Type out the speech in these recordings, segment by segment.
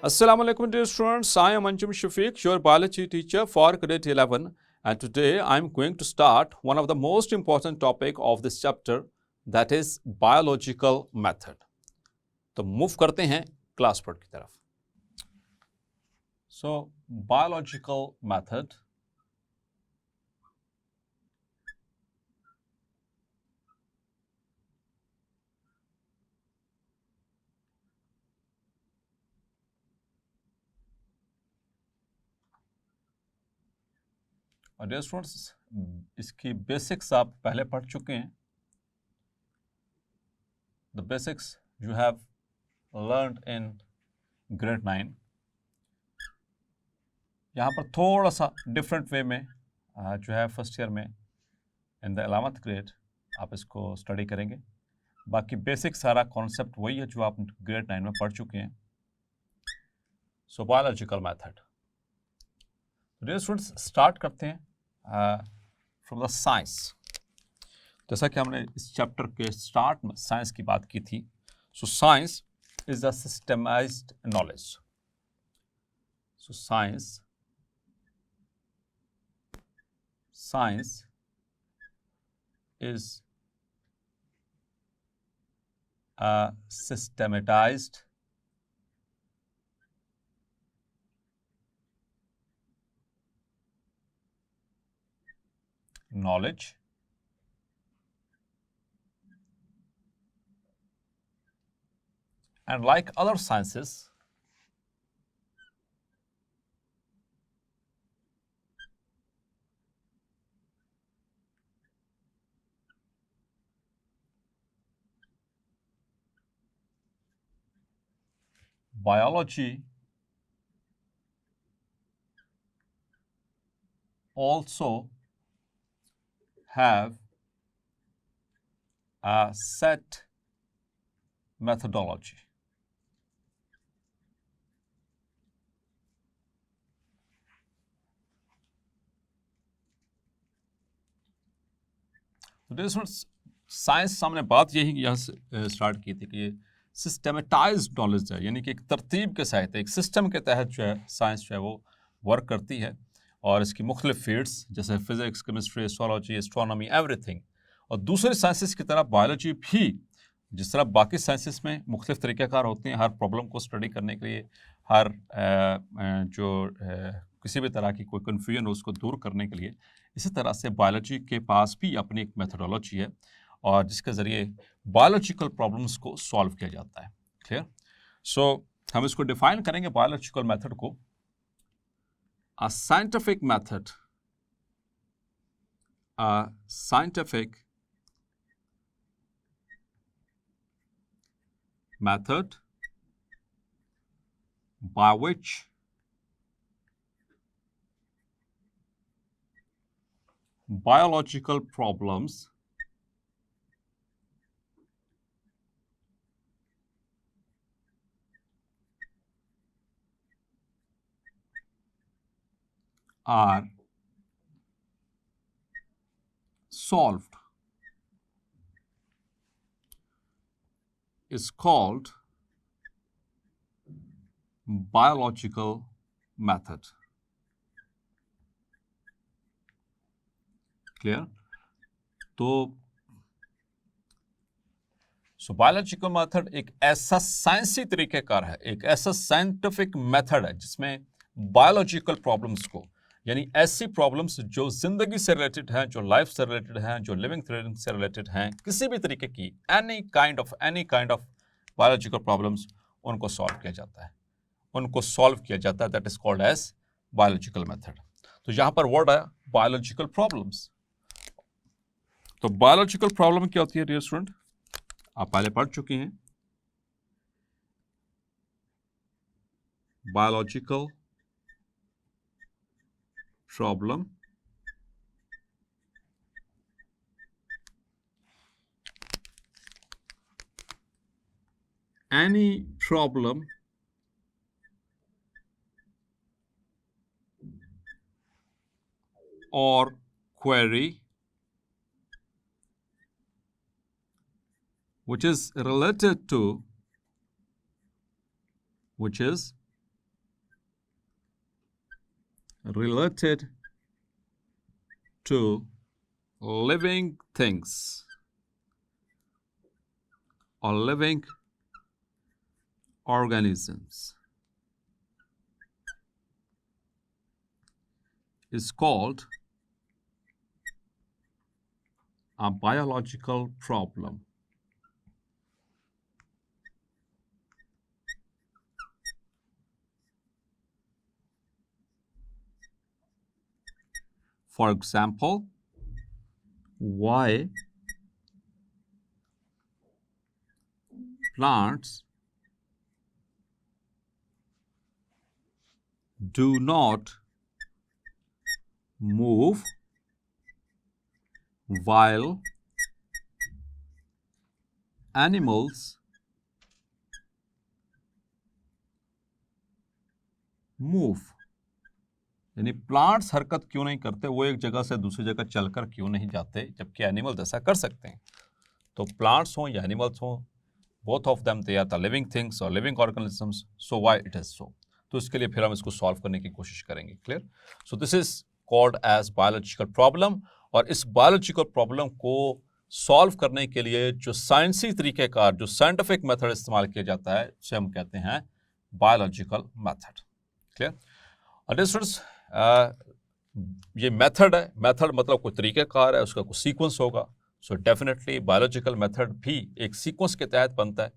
Assalamu alaikum dear students, I am Anjum Shafiq, your biology teacher for grade 11, and today I am going to start one of the most important topic of this chapter, that is biological method. तो move करते हैं class word की तरफ. So biological method. और dear students, इसकी basics आप पहले पढ़ चुके हैं. The basics you have learned in grade 9. यहाँ पर थोड़ा सा डिफरेंट वे में जो है फर्स्ट ईयर में इन द 11th ग्रेड आप इसको स्टडी करेंगे. बाकी बेसिक सारा कॉन्सेप्ट वही है जो आप ग्रेड 9 में पढ़ चुके हैं. So biological method. Dear students, start करते हैं फ्रॉम द साइंस. जैसा कि हमने इस चैप्टर के स्टार्ट में साइंस की बात की थी. So science is the systemised knowledge. So science is a systematized knowledge and like other sciences, biology also have a set methodology. Science हमने बात यही यहाँ से स्टार्ट की थी कि ये सिस्टमेटाइज्ड नॉलेज है, यानी कि एक तरतीब के साथ एक सिस्टम के तहत जो है साइंस जो है वो वर्क करती है. और इसकी मुख्तलिफ फील्ड्स जैसे physics, chemistry, astrology, astronomy, everything. और दूसरे साइंसेस की तरह बायोलॉजी भी जिस तरह बाकी साइंसेस में मुख्तलिफ तरीक़ाकार होते हैं हर प्रॉब्लम को स्टडी करने के लिए, हर किसी भी तरह की कोई कन्फ्यूजन हो उसको दूर करने के लिए, इसी तरह से बायोलॉजी के पास भी अपनी एक मेथोडोलॉजी है और जिसके ज़रिए बायोलॉजिकल प्रॉब्लम्स को सॉल्व किया जाता है. क्लियर? सो हम इसको डिफाइन करेंगे बायोलॉजिकल मेथड को. A scientific method, a scientific method by which biological problems are solved is called biological method. Clear? तो बायोलॉजिकल मेथड एक ऐसा साइंसी तरीक़ेकार है, एक ऐसा साइंटिफिक मेथड है जिसमें बायोलॉजिकल प्रॉब्लम्स को, यानी ऐसी प्रॉब्लम्स जो जिंदगी से रिलेटेड हैं, जो लाइफ से रिलेटेड हैं, जो लिविंग थिंग से रिलेटेड हैं, किसी भी तरीके की any kind of biological problems, उनको सॉल्व किया जाता है. That is called as biological method. तो यहाँ पर वर्ड आया बायोलॉजिकल प्रॉब्लम्स. तो बायोलॉजिकल प्रॉब्लम क्या होती है डियर स्टूडेंट? आप पहले पढ़ चुके हैं. Biological problem any problem or query which is related to related to living things or living organisms is called a biological problem. For example, why plants do not move while animals move. यानी plants हरकत क्यों नहीं करते, वो एक जगह से दूसरी जगह चलकर क्यों नहीं जाते, जबकि एनिमल्स ऐसा कर सकते हैं. तो प्लांट्स हों या एनिमल्स हों, both of them they are the living things और living organisms. So why it is so. तो इसके लिए फिर हम इसको सॉल्व करने की कोशिश करेंगे. Clear. So this is called as biological problem. और इस बायोलॉजिकल प्रॉब्लम को सॉल्व करने के लिए जो साइंसी तरीक़ेकार, जो साइंटिफिक मेथड इस्तेमाल किया जाता है, उसे हम कहते हैं बायोलॉजिकल मेथड. क्लियर. और स्टूडेंट्स, ये मेथड है. मेथड मतलब कोई तरीक़ेकार है, उसका कोई सीक्वेंस होगा. सो डेफिनेटली बायोलॉजिकल मेथड भी एक सीक्वेंस के तहत बनता है.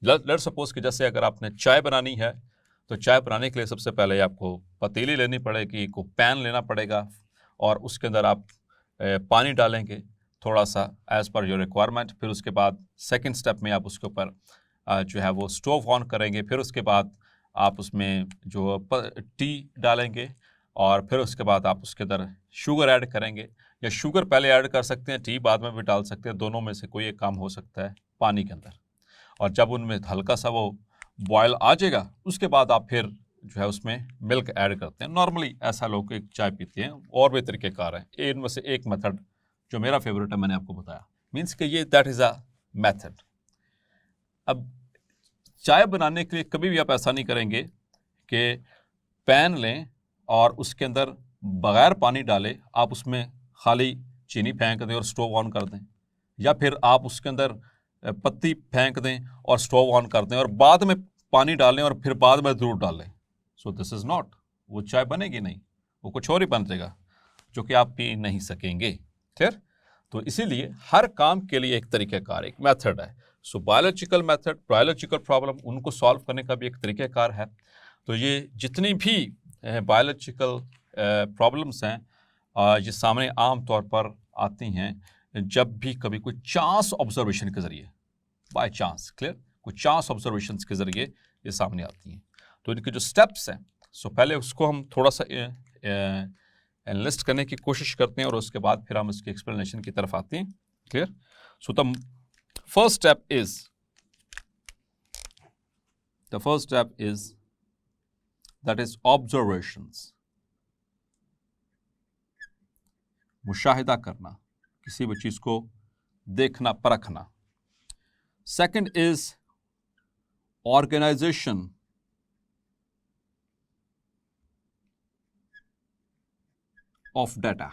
लेट सपोज कि जैसे अगर आपने चाय बनानी है, तो चाय बनाने के लिए सबसे पहले आपको पतीली लेनी पड़ेगी, को पैन लेना पड़ेगा, और उसके अंदर आप पानी डालेंगे थोड़ा सा एज़ पर योर रिक्वायरमेंट. फिर उसके बाद सेकंड स्टेप में आप उसके ऊपर जो है वो स्टोव ऑन करेंगे. फिर उसके बाद आप उसमें जो टी डालेंगे, और फिर उसके बाद आप उसके अंदर शुगर ऐड करेंगे, या शुगर पहले ऐड कर सकते हैं, टी बाद में भी डाल सकते हैं. दोनों में से कोई एक काम हो सकता है पानी के अंदर. और जब उनमें हल्का सा वो बॉयल आ जाएगा, उसके बाद आप फिर जो है उसमें मिल्क ऐड करते हैं. नॉर्मली ऐसा लोग एक चाय पीते हैं. और भी तरीक़ेकार हैं. इनमें से एक मेथड जो मेरा फेवरेट है, मैंने आपको बताया. मीन्स कि ये दैट इज़ अ मेथड. अब चाय बनाने के लिए कभी भी आप ऐसा नहीं करेंगे कि पैन लें और उसके अंदर बग़ैर पानी डाले आप उसमें खाली चीनी फेंक दें और स्टोव ऑन कर दें, या फिर आप उसके अंदर पत्ती फेंक दें और स्टोव ऑन कर दें और बाद में पानी डालें और फिर बाद में दूध डालें. सो दिस इज़ नॉट, वो चाय बनेगी नहीं, वो कुछ और ही बन जाएगा जो कि आप पी नहीं सकेंगे. क्लियर. तो इसीलिए हर काम के लिए एक तरीक़ेकार, एक मेथड है. सो बायोलॉजिकल मेथड, बायोलॉजिकल प्रॉब्लम, उनको सॉल्व करने का भी एक तरीक़ेकार है. तो ये जितनी भी बायोलॉजिकल प्रॉब्लम्स हैं, ये सामने आम तौर पर आती हैं जब भी कभी कोई चांस ऑब्जर्वेशन के ज़रिए, बाय चांस, क्लियर, कोई चांस ऑब्जर्वेशन के ज़रिए ये सामने आती हैं. तो इनके जो स्टेप्स हैं, सो पहले उसको हम थोड़ा सा एनालिस्ट करने की कोशिश करते हैं, और उसके बाद फिर हम इसके एक्सप्लेनेशन की तरफ आते हैं. Clear. So the first step is that is observations. मुशाहिदा करना, किसी भी चीज को देखना, परखना. Second is organization of data.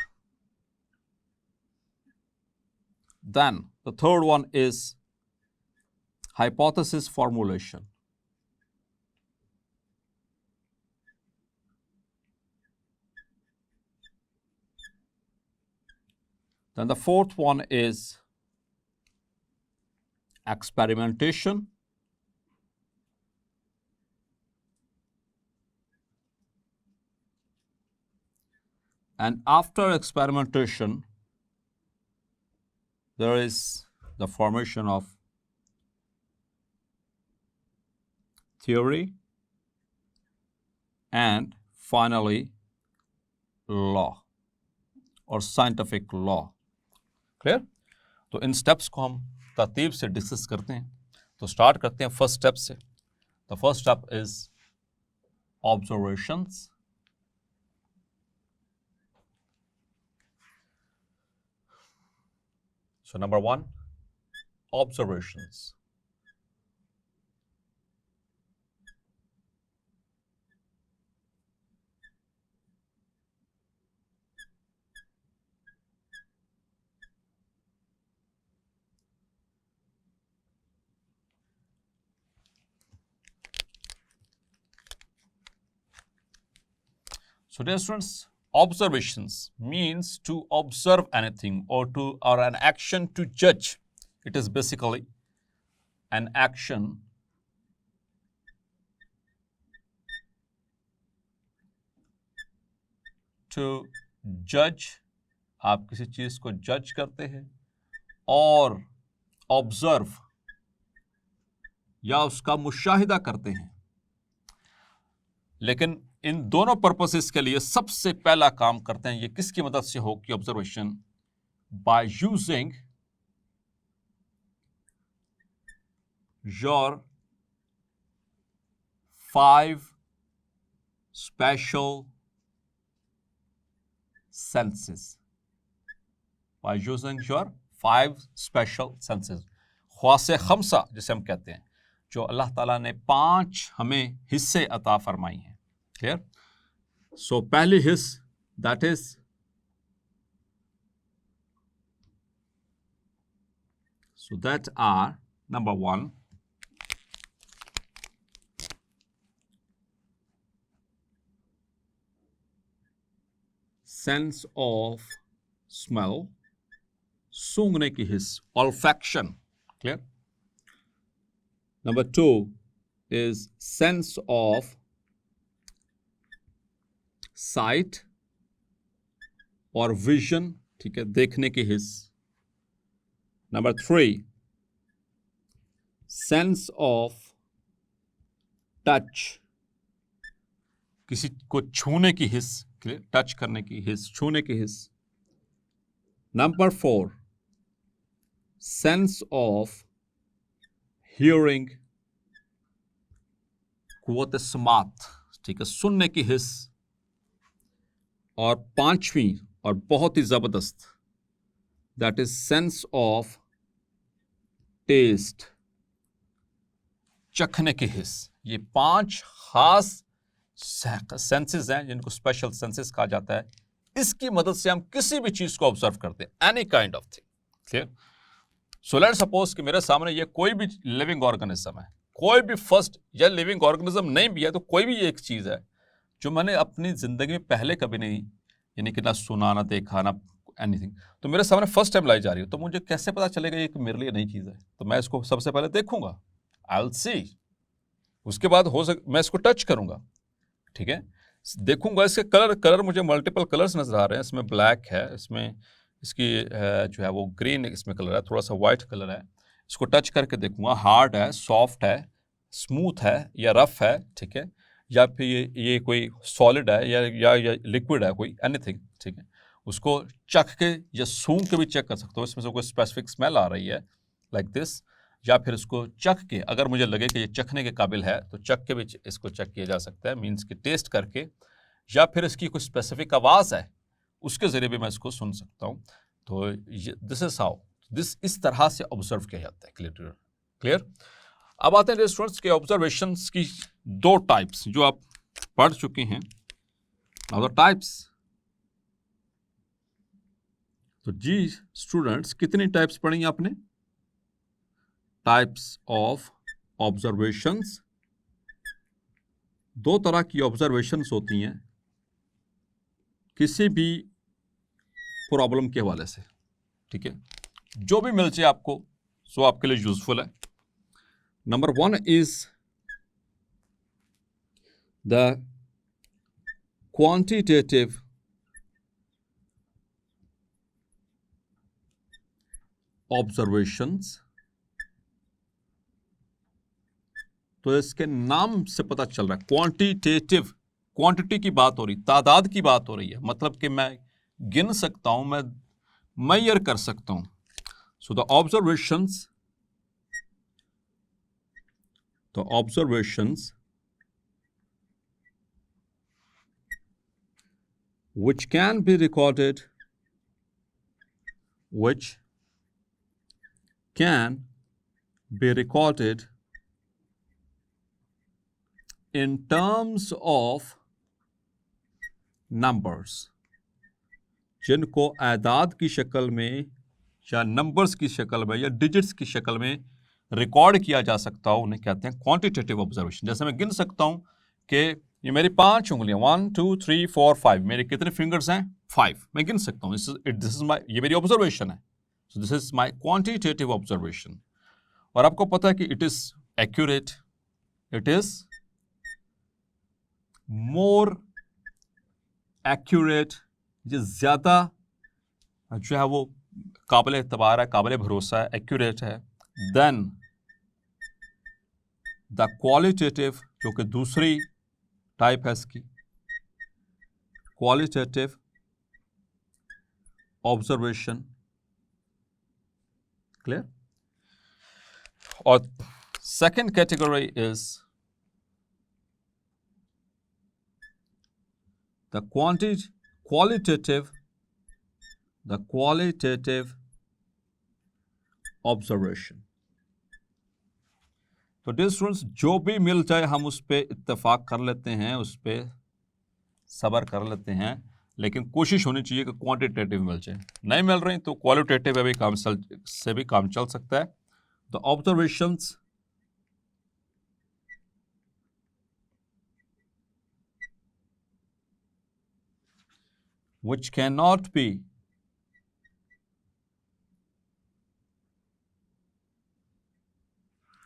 Then the third one is hypothesis formulation. Then the fourth one is experimentation. And after experimentation, there is the formation of theory, and finally law or scientific law. Clear? तो इन steps को हम तरतीब से discuss करते हैं. तो start करते हैं फर्स्ट स्टेप से. The first step is observations. So number one, observations. So dear students, observations means to observe anything or an action to judge. It is basically an action to judge. आप किसी चीज को जज करते हैं, और observe या उसका मुशाहिदा करते हैं। लेकिन इन दोनों पर्पसेस के लिए सबसे पहला काम करते हैं, ये किसकी मदद से हो कि observation, by using your 5 special senses. By using your 5 special senses. ख्वासे खमसा जिसे हम कहते हैं, जो अल्लाह ताला ने 5 हमें हिस्से अता फरमाई हैं। क्लियर? सो पहली हिस्स, that is that are number 1, sense of smell, सूंघने की हिस्स, olfaction. Clear? Number 2 is sense of sight और vision, ठीक है, देखने की हिस्स। Number 3 sense of touch, किसी को छूने की हिस्स, टच करने की हिस्स, छूने की हिस्स। Number 4 sense of hearing, कुव्वत समात, ठीक है, सुनने की हिस्स। और 5वीं और बहुत ही जबरदस्त, that is sense of taste, चखने की हिस्स। ये 5 खास सेंसेस हैं जिनको स्पेशल सेंसेस कहा जाता है। इसकी मदद से हम किसी भी चीज को ऑब्जर्व करते हैं, any kind of thing. Clear? So let's suppose कि मेरे सामने ये कोई भी लिविंग ऑर्गेनिज्म है, कोई भी फर्स्ट या लिविंग ऑर्गेनिज्म नहीं भी है, तो कोई भी एक चीज है जो मैंने अपनी जिंदगी में पहले कभी नहीं, यानी कि ना सुना, ना देखा, ना एनीथिंग, तो मेरे सामने फर्स्ट टाइम लाई जा रही है, तो मुझे कैसे पता चलेगा ये कि मेरे लिए नई चीज है? तो मैं इसको सबसे पहले देखूंगा, आई विल सी, उसके बाद मैं इसको टच करूंगा, ठीक है, देखूंगा इसके कलर मुझे मल्टीपल कलर्स नजर आ रहे हैं। इसमें ब्लैक है, इसमें इसकी जो है वो ग्रीन इसमें कलर है, थोड़ा सा वाइट कलर है। इसको टच करके देखूंगा, हार्ड है, सॉफ्ट है, स्मूथ है या रफ है, ठीक है, या फिर ये कोई सॉलिड है या लिक्विड है कोई, एनीथिंग, ठीक है। उसको चख के या सूंघ के भी चेक कर सकते हो, इसमें से कोई स्पेसिफिक स्मेल आ रही है लाइक दिस, या फिर इसको चख के, अगर मुझे लगे कि ये चखने के काबिल है तो चख के भी इसको चेक किया जा सकता है, मीन्स कि टेस्ट करके, या फिर इसकी कोई स्पेसिफिक आवाज़ है उसके ज़रिए भी मैं इसको सुन सकता हूँ। तो दिस इज हाउ, इस तरह से ऑब्जर्व किया जाता है। क्लियर? अब आते हैं स्टूडेंट्स के ऑब्जर्वेशंस की 2 टाइप्स जो आप पढ़ चुके हैं। द टाइप्स, तो जी स्टूडेंट्स कितनी टाइप्स पढ़ी आपने? Types of observations. 2 तरह की ऑब्जर्वेशंस होती हैं किसी भी प्रॉब्लम के हवाले से, ठीक है, जो भी मिल जाए आपको सो आपके लिए यूजफुल है। Number 1 is the quantitative observations. तो इसके नाम से पता चल रहा है क्वांटिटेटिव, क्वांटिटी की बात हो रही, तादाद की बात हो रही है, मतलब कि मैं गिन सकता हूं, मैं मेजर कर सकता हूं। So the observations which can be recorded, in terms of numbers, जिनको आदाद की शक्ल में या नंबर्स की शक्ल में या डिजिट्स की शक्ल में रिकॉर्ड किया जा सकता हो, उन्हें कहते हैं क्वांटिटेटिव ऑब्जर्वेशन। जैसे मैं गिन सकता हूं कि ये मेरी 5 उंगलियां 1 2 3 4 5, मेरे कितने फिंगर्स हैं? 5, मैं गिन सकता हूँ। दिस इज माई, ये मेरी ऑब्जर्वेशन है। सो this is my quantitative observation. और आपको पता है कि it is accurate, it is more accurate, ये ज्यादा जो है वो काबिल एतबार है, काबिल भरोसा है, एक्यूरेट है, देन द क्वालिटेटिव, जो कि दूसरी टाइप है इसकी, क्वालिटेटिव ऑब्जर्वेशन। क्लियर? और second category is the qualitative observation. तो डियर स्टूडेंट्स, जो भी मिल जाए हम उस पर इत्तेफाक कर लेते हैं, उस पर सब्र कर लेते हैं, लेकिन कोशिश होनी चाहिए कि क्वांटिटेटिव मिल जाए। नहीं मिल रही तो क्वालिटेटिव से भी काम चल सकता है। The observations which cannot be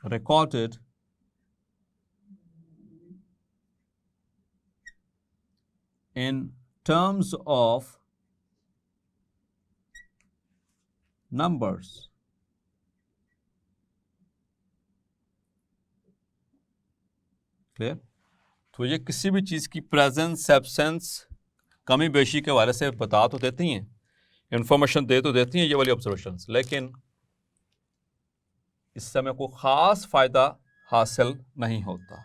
recorded in terms of numbers clear? तो ये किसी भी चीज की प्रेजेंस, एब्सेंस, कमी बेशी के बारे से बता तो देती हैं, इंफॉर्मेशन दे तो देती हैं ये वाली ऑब्जर्वेशंस, लेकिन इससे हमें कोई खास फायदा हासिल नहीं होता।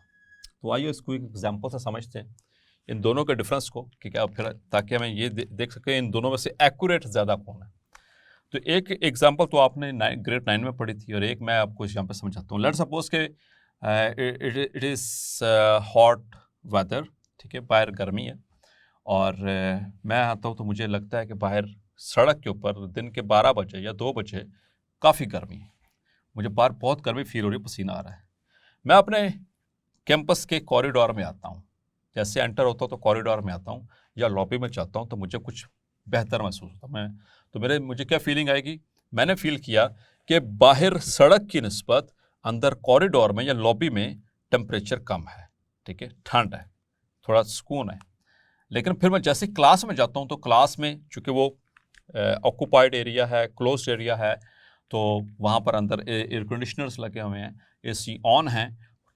तो आइए इसको एक एग्जांपल से समझते हैं इन दोनों के डिफरेंस को, कि क्या फिर, ताकि हमें ये देख सकें इन दोनों में से एक्यूरेट ज़्यादा कौन है। तो एक एग्जांपल तो आपने ग्रेड 9 में पढ़ी थी, और एक मैं आपको यहाँ पे समझाता हूँ। लेट्स सपोज के इट इज़ हॉट वेदर, ठीक है, बाहर गर्मी है, और मैं आता हूँ तो मुझे लगता है कि बाहर सड़क के ऊपर दिन के 12 बजे या 2 बजे काफ़ी गर्मी है, मुझे बाहर बहुत गर्मी फील हो रही है, पसीना आ रहा है। मैं अपने कैंपस के कॉरिडोर में आता हूँ, जैसे एंटर होता हूँ तो कॉरिडोर में आता हूँ या लॉबी में जाता हूँ, तो मुझे कुछ बेहतर महसूस होता है। मुझे क्या फीलिंग आएगी? मैंने फील किया कि बाहर सड़क की निस्बत अंदर कॉरिडोर में या लॉबी में टेम्परेचर कम है, ठीक है, ठंड है, थोड़ा सुकून है। लेकिन फिर मैं जैसे क्लास में जाता हूँ तो क्लास में चूँकि वो ऑक्यूपाइड एरिया है, क्लोज्ड एरिया है, तो वहाँ पर अंदर एयर कंडीशनर्स लगे हुए हैं, एसी ऑन है,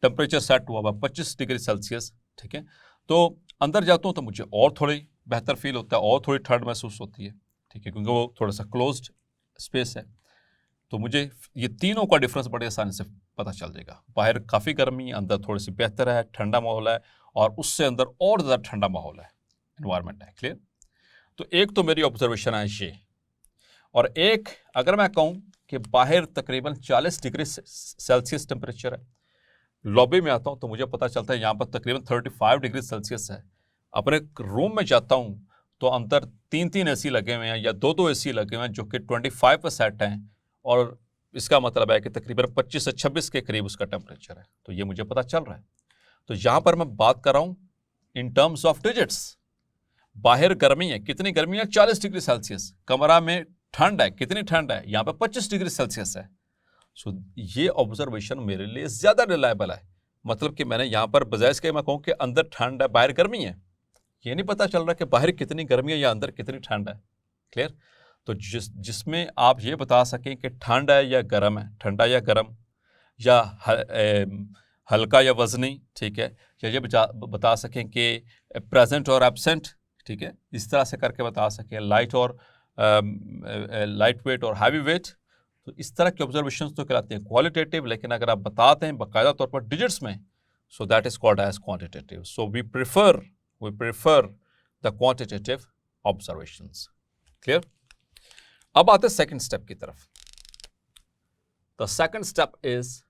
टेम्परेचर सेट हुआ हुआ 25 डिग्री सेल्सियस, ठीक है। तो अंदर जाता हूँ तो मुझे और थोड़ी बेहतर फील होता है, और थोड़ी ठंड महसूस होती है, ठीक है, क्योंकि वो थोड़ा सा क्लोज्ड स्पेस है। तो मुझे ये तीनों का डिफरेंस बड़े आसानी से पता चल जाएगा। बाहर काफ़ी गर्मी, अंदर थोड़ी सी बेहतर है, ठंडा माहौल है, और उससे अंदर और ज़्यादा ठंडा माहौल है, इन्वायरमेंट है। क्लियर? तो एक तो मेरी ऑब्जर्वेशन है ये, और एक अगर मैं कहूँ कि बाहर तकरीबन 40 डिग्री सेल्सियस टेम्परेचर है, लॉबी में आता हूँ तो मुझे पता चलता है यहाँ पर तकरीबन 35 डिग्री सेल्सियस है। अपने रूम में जाता हूँ तो अंदर 3 एसी लगे हुए हैं या 2 एसी लगे हुए हैं जो कि 25 पर सेट हैं, और इसका मतलब है कि तकरीबन 25 से 26 के करीब उसका टेम्परेचर है। तो ये मुझे पता चल रहा है। तो यहाँ पर मैं बात कर रहा हूँ इन टर्म्स ऑफ डिजिट्स। बाहर गर्मी है, कितनी गर्मी है? 40 डिग्री सेल्सियस। कमरा में ठंड है, कितनी ठंड है? यहाँ पर 25 डिग्री सेल्सियस है। सो ये ऑब्जर्वेशन मेरे लिए ज़्यादा रिलायबल है। मतलब कि मैंने यहाँ पर बजाय इसके मैं कहूँ कि अंदर ठंड है, बाहर गर्मी है, ये नहीं पता चल रहा कि बाहर कितनी गर्मी है या अंदर कितनी ठंड है। क्लियर? तो जिसमें आप ये बता सकें कि ठंड है या गर्म है, ठंडा या गर्म, या हल्का या वजनी, ठीक है, या ये बता सकें कि प्रेजेंट और एब्सेंट, ठीक है, इस तरह से करके बता सकें, लाइट वेट और हैवी वेट। तो इस तरह के ऑब्जर्वेशंस तो कहलाते हैं क्वालिटेटिव, लेकिन अगर आप बताते हैं बाकायदा तौर पर डिजिट्स में, so that is called as quantitative. So we prefer the quantitative observations. Clear? अब आते हैं सेकंड स्टेप की तरफ। The second step is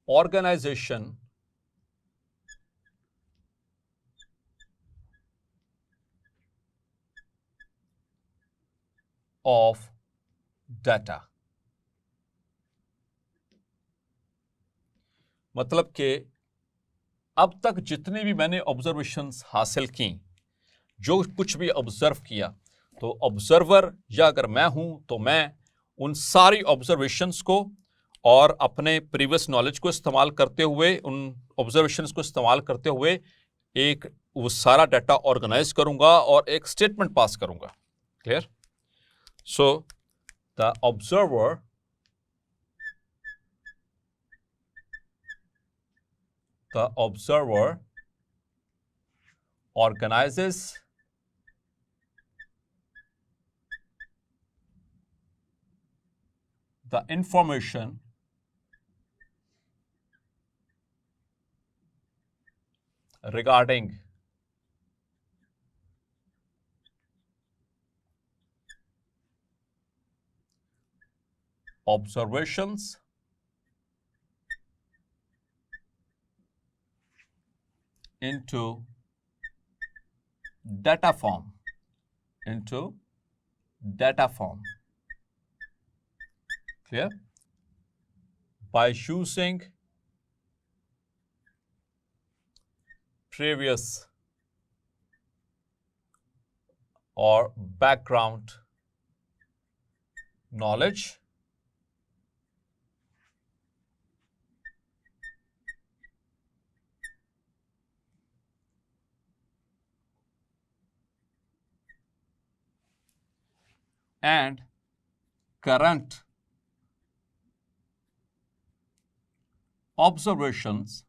organization of data। मतलब कि अब तक जितनी भी मैंने ऑब्जर्वेशंस हासिल की, जो कुछ भी ऑब्जर्व किया, तो ऑब्जर्वर या अगर मैं हूं तो मैं उन सारी ऑब्जर्वेशंस को और अपने प्रीवियस नॉलेज को इस्तेमाल करते हुए, उन ऑब्जर्वेशंस को इस्तेमाल करते हुए एक वो सारा डाटा ऑर्गेनाइज करूंगा और एक स्टेटमेंट पास करूंगा। Clear? So the observer organizes the information regarding observations into data form, clear, by using previous or background knowledge and current observations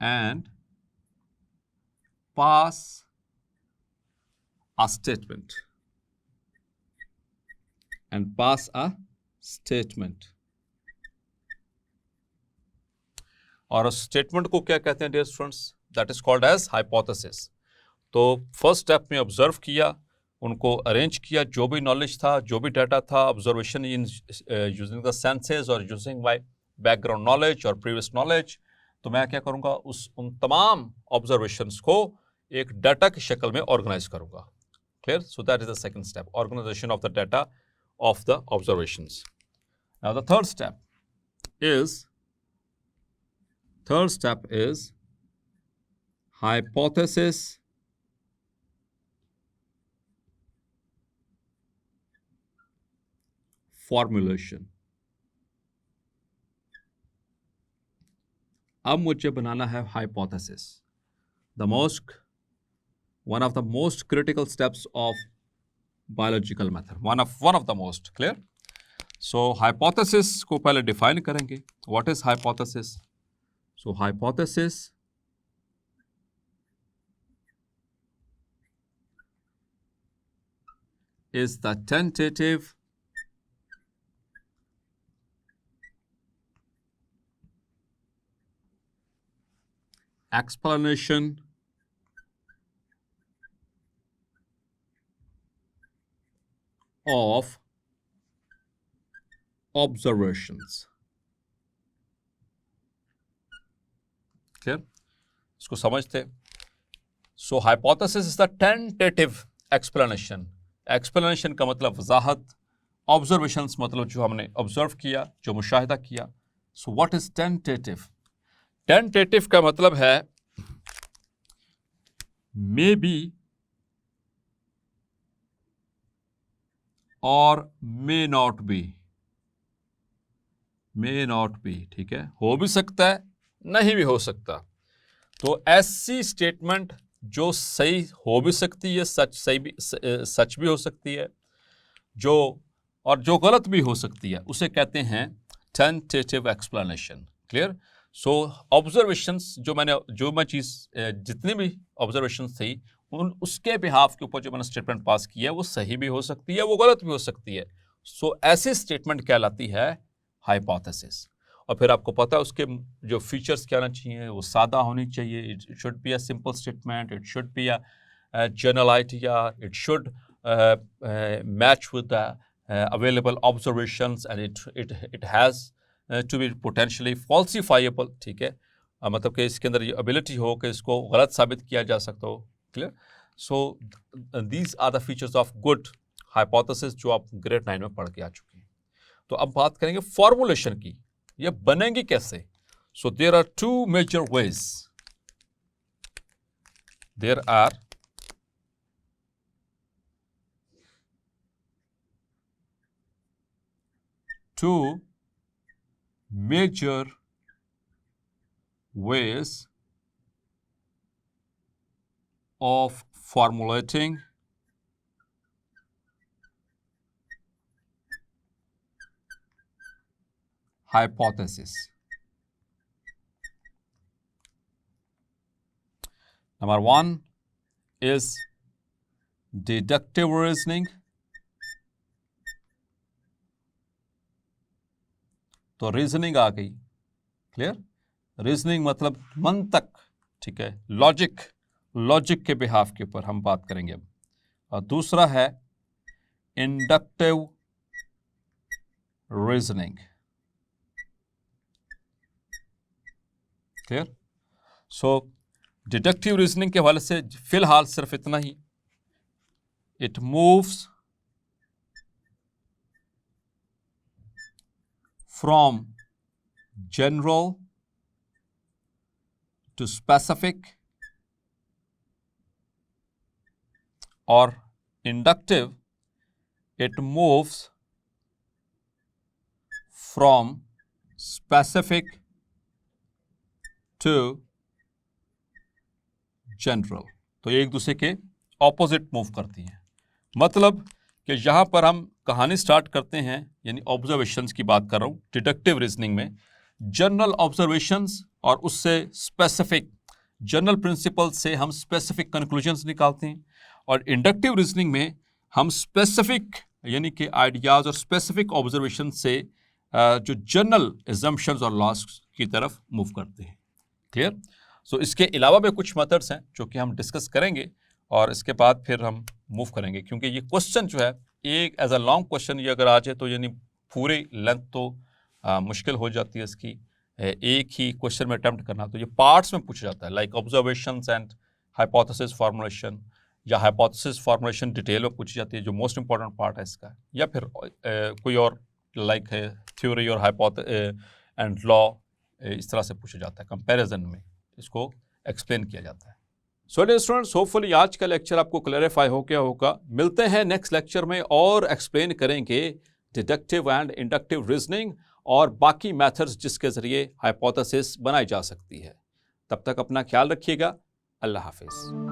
and pass a statement और उस स्टेटमेंट को क्या कहते हैं dear students? That is called as hypothesis. तो first step में observe किया, उनको अरेंज किया, जो भी नॉलेज था, जो भी डाटा था, observation in using the senses और यूजिंग माय बैकग्राउंड नॉलेज और प्रीवियस नॉलेज, तो मैं क्या करूंगा, उन तमाम ऑब्जर्वेशंस को एक डाटा की शक्ल में ऑर्गेनाइज करूंगा। Clear? So that is the second step, organization of the data of the observations. Now the third step is hypothesis formulation। अब मुझे बनाना है hypothesis, one of the most critical steps of biological method, one of the most clear। So hypothesis को पहले define करेंगे। What is hypothesis? So hypothesis is the tentative explanation of observations। Clear? इसको समझते। So hypothesis is the tentative explanation. Explanation का मतलब वजाहत, observations मतलब जो हमने ऑब्जर्व किया, जो मुशाहिदा किया। So what is tentative? Tentative का मतलब है मे बी और मे नॉट बी। ठीक है, हो भी सकता है, नहीं भी हो सकता। तो ऐसी स्टेटमेंट जो सही हो भी सकती है, सच भी हो सकती है, जो गलत भी हो सकती है, उसे कहते हैं टेंटेटिव एक्सप्लेनेशन। क्लियर? सो ऑब्जर्वेशंस जितनी भी ऑब्जर्वेशंस थी, उसके बिहाफ के ऊपर जो मैंने स्टेटमेंट पास किया है, वो सही भी हो सकती है, वो गलत भी हो सकती है। सो ऐसी स्टेटमेंट कहलाती है हाइपोथेसिस। और फिर आपको पता है उसके जो फीचर्स क्या होना चाहिए, वो सादा होनी चाहिए। It should be a simple statement, it should be a general idea, it should match with the available observations and it has to be potentially falsifiable. ठीक है, मतलब कि इसके अंदर ये एबिलिटी हो कि इसको गलत साबित किया जा सकता हो। Clear? So these are the features of good hypothesis, जो आप ग्रेड 9 में पढ़ के आ चुके हैं। तो अब बात करेंगे फॉर्मुलेशन की, ये बनेंगी कैसे। So there are two major ways, there are two major ways of formulating hypothesis. Number one is deductive reasoning. तो रीजनिंग आ गई, क्लियर। रीजनिंग मतलब मंतक, ठीक है, लॉजिक, लॉजिक के बिहाफ के ऊपर हम बात करेंगे अब। और दूसरा है inductive reasoning, clear. So deductive reasoning के हवाले से फिलहाल सिर्फ इतना ही, it moves from general to specific, or inductive, it moves from specific to general। तो ये एक दूसरे के ऑपोजिट मूव करती हैं। मतलब कि यहाँ पर हम कहानी स्टार्ट करते हैं, यानी ऑब्जर्वेशंस की बात कर रहा हूँ डिडक्टिव रीजनिंग में, जनरल ऑब्जर्वेशंस, और उससे स्पेसिफिक जनरल प्रिंसिपल से हम स्पेसिफिक कंक्लूजन्स निकालते हैं। और इंडक्टिव रीजनिंग में हम स्पेसिफिक यानी कि आइडियाज़ और स्पेसिफिक ऑब्जर्वेशन से जो जनरल एजम्पशंस और लॉस की तरफ मूव करते हैं, क्लियर। सो इसके अलावा भी कुछ मेथड्स हैं जो कि हम डिस्कस करेंगे, और इसके बाद फिर हम मूव करेंगे, क्योंकि ये क्वेश्चन जो है एक एज अ लॉन्ग क्वेश्चन ये अगर आ जाए तो यानी पूरी लेंथ तो मुश्किल हो जाती है इसकी, एक ही क्वेश्चन में अटेम्प्ट करना। तो ये पार्ट्स में पूछा जाता है, like observations and hypothesis formulation, या हाइपोथेसिस फॉर्मुलेशन डिटेल में पूछी जाती है जो मोस्ट इंपॉर्टेंट पार्ट है इसका, या फिर कोई और लाइक है थ्योरी और हाइपोथेसिस एंड लॉ, इस तरह से पूछा जाता है, कंपैरिजन में इसको एक्सप्लेन किया जाता है। सो डियर स्टूडेंट्स, होपफुली आज का लेक्चर आपको क्लैरिफाई हो गया होगा। मिलते हैं नेक्स्ट लेक्चर में और एक्सप्लेन करेंगे डिडक्टिव एंड इंडक्टिव रीजनिंग और बाकी मेथड्स जिसके ज़रिए हाइपोथेसिस बनाई जा सकती है। तब तक अपना ख्याल रखिएगा। अल्लाह हाफिज़।